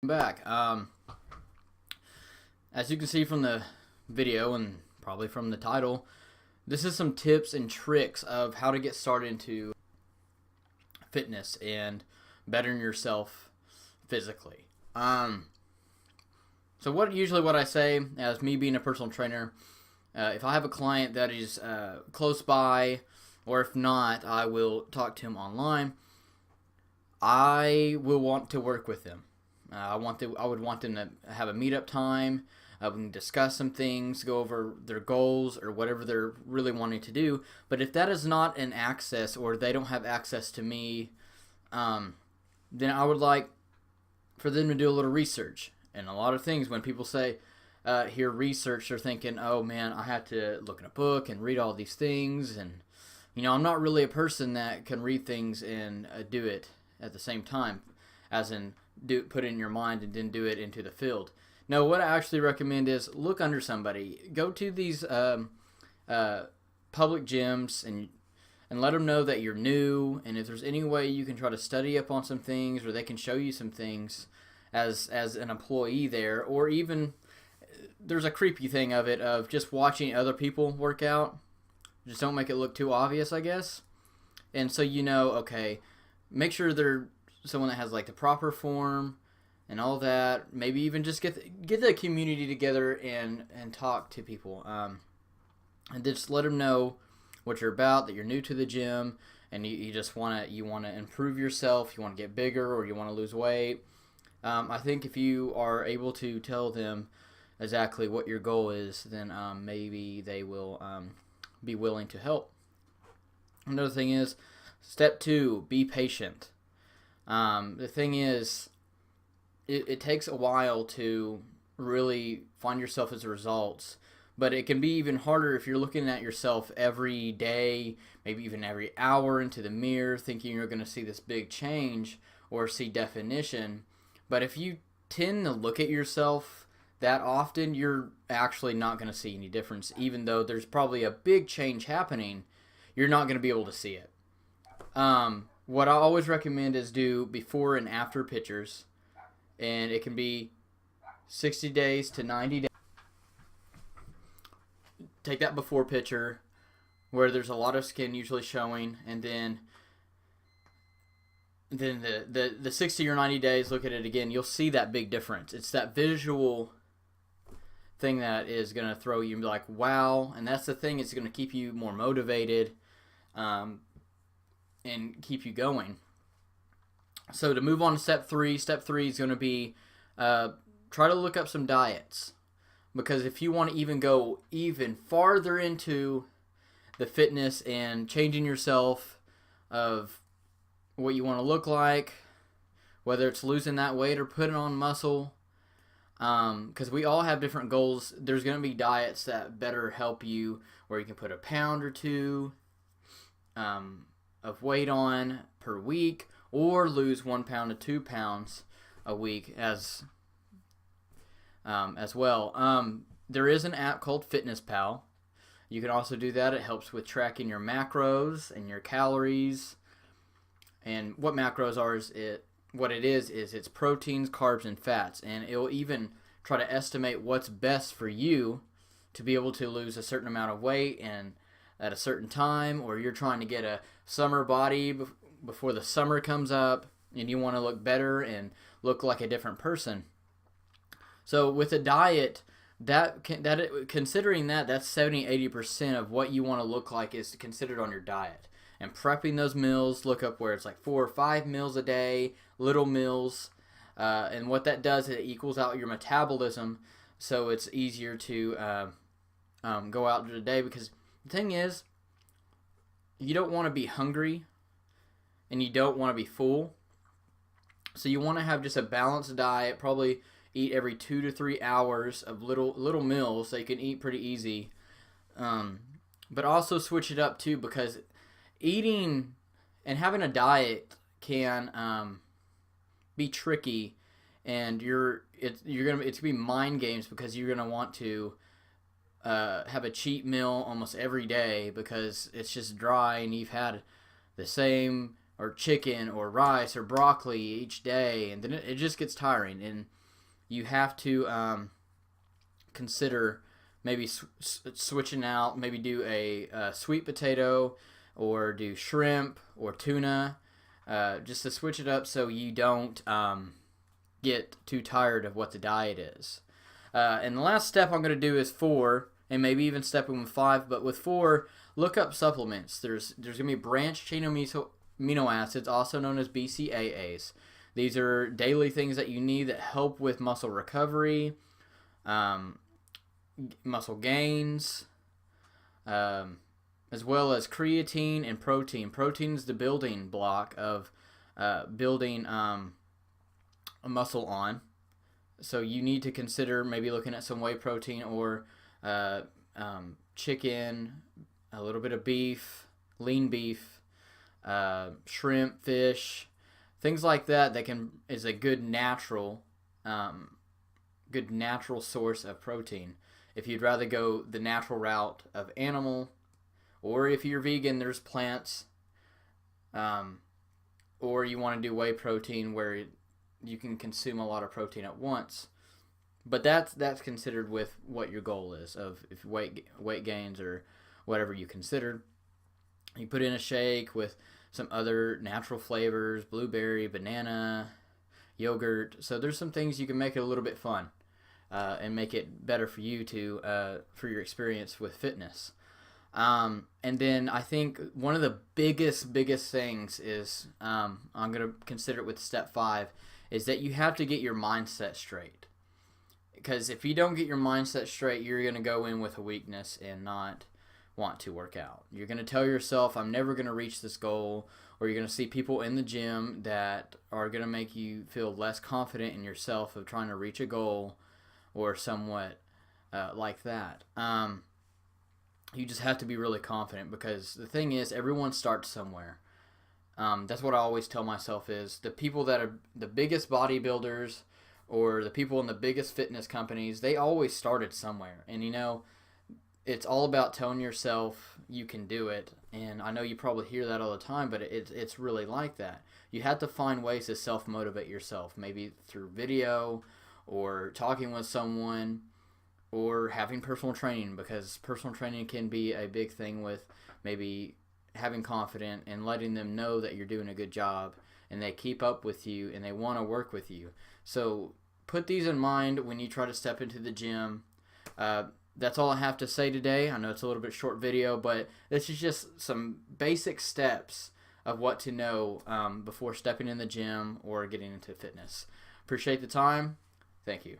Back. As you can see from the video and probably from the title, this is some tips and tricks of how to get started into fitness and bettering yourself physically. So what I say as me being a personal trainer, if I have a client that is close by, or if not, I will talk to him online. I will want to work with them. I would want them to have a meetup time. We can discuss some things, go over their goals or whatever they're really wanting to do. But if that is not an access, or they don't have access to me, then I would like for them to do a little research. And a lot of things, when people say hear research, they're thinking, oh man, I have to look in a book and read all these things. And I'm not really a person that can read things and do it at the same time, as in put it in your mind and then do it into the field. No, what I actually recommend is look under somebody. Go to these public gyms and let them know that you're new, and if there's any way you can try to study up on some things, or they can show you some things as an employee there, or even there's a creepy thing of it of just watching other people work out. Just don't make it look too obvious, I guess. And so okay, make sure they're someone that has like the proper form and all that. Maybe even just get the community together and talk to people, and just let them know what you're about, that you're new to the gym, and you just want to improve yourself, you want to get bigger, or you want to lose weight. I think if you are able to tell them exactly what your goal is, then maybe they will be willing to help. Another thing is, step 2, be patient. The thing is, it takes a while to really find yourself as results, but it can be even harder if you're looking at yourself every day, maybe even every hour into the mirror, thinking you're going to see this big change or see definition. But if you tend to look at yourself that often, you're actually not going to see any difference. Even though there's probably a big change happening, you're not going to be able to see it. What I always recommend is do before and after pictures, and it can be 60 days to 90 days. Take that before picture where there's a lot of skin usually showing, and then the 60 or 90 days, look at it again, you'll see that big difference. It's that visual thing that is going to throw you and be like, wow. And that's the thing, it's going to keep you more motivated, and keep you going. So to move on to step 3 is going to be try to look up some diets, because if you want to even go even farther into the fitness and changing yourself of what you want to look like, whether it's losing that weight or putting on muscle, because we all have different goals, there's going to be diets that better help you, where you can put a pound or two of weight on per week, or lose 1 pound to 2 pounds a week as well. There is an app called FitnessPal. You can also do that. It helps with tracking your macros and your calories. And what macros are is it's proteins, carbs, and fats. And it'll even try to estimate what's best for you to be able to lose a certain amount of weight and at a certain time, or you're trying to get a summer body before the summer comes up and you want to look better and look like a different person. So with a diet, considering that's 70-80% of what you want to look like is considered on your diet. And prepping those meals, look up where it's like 4 or 5 meals a day, little meals, and what that does, it equals out your metabolism, so it's easier to go out the day. Because the thing is, you don't want to be hungry and you don't want to be full. So you want to have just a balanced diet, probably eat every 2 to 3 hours of little meals so you can eat pretty easy. But also switch it up too, because eating and having a diet can be tricky, and it's gonna be mind games, because you're gonna want to have a cheat meal almost every day because it's just dry and you've had the same or chicken or rice or broccoli each day, and then it just gets tiring. And you have to consider maybe switching out, maybe do a sweet potato or do shrimp or tuna, just to switch it up so you don't get too tired of what the diet is. And the last step I'm going to do is 4, and maybe even stepping with 5. But with 4, look up supplements. There's going to be branched chain amino acids, also known as BCAAs. These are daily things that you need that help with muscle recovery, muscle gains, as well as creatine and protein. Protein is the building block of building a muscle on. So you need to consider maybe looking at some whey protein or chicken, a little bit of beef, lean beef, shrimp, fish, things like that. Is a good natural source of protein. If you'd rather go the natural route of animal, or if you're vegan, there's plants, or you want to do whey protein where you can consume a lot of protein at once. But that's considered with what your goal is of if weight gains or whatever you consider. You put in a shake with some other natural flavors, blueberry, banana, yogurt. So there's some things you can make it a little bit fun and make it better for you for your experience with fitness. And then I think one of the biggest things is I'm going to consider it with step 5 is that you have to get your mindset straight. Because if you don't get your mindset straight, you're going to go in with a weakness and not want to work out. You're going to tell yourself, I'm never going to reach this goal, or you're going to see people in the gym that are going to make you feel less confident in yourself of trying to reach a goal or somewhat like that. You just have to be really confident, because the thing is, everyone starts somewhere. That's what I always tell myself is the people that are the biggest bodybuilders or the people in the biggest fitness companies, they always started somewhere. And, it's all about telling yourself you can do it. And I know you probably hear that all the time, but it's really like that. You have to find ways to self-motivate yourself, maybe through video or talking with someone or having personal training, because personal training can be a big thing with maybe having confidence and letting them know that you're doing a good job and they keep up with you and they want to work with you. So put these in mind when you try to step into the gym. That's all I have to say today. I know it's a little bit short video, but this is just some basic steps of what to know before stepping in the gym or getting into fitness. Appreciate the time. Thank you.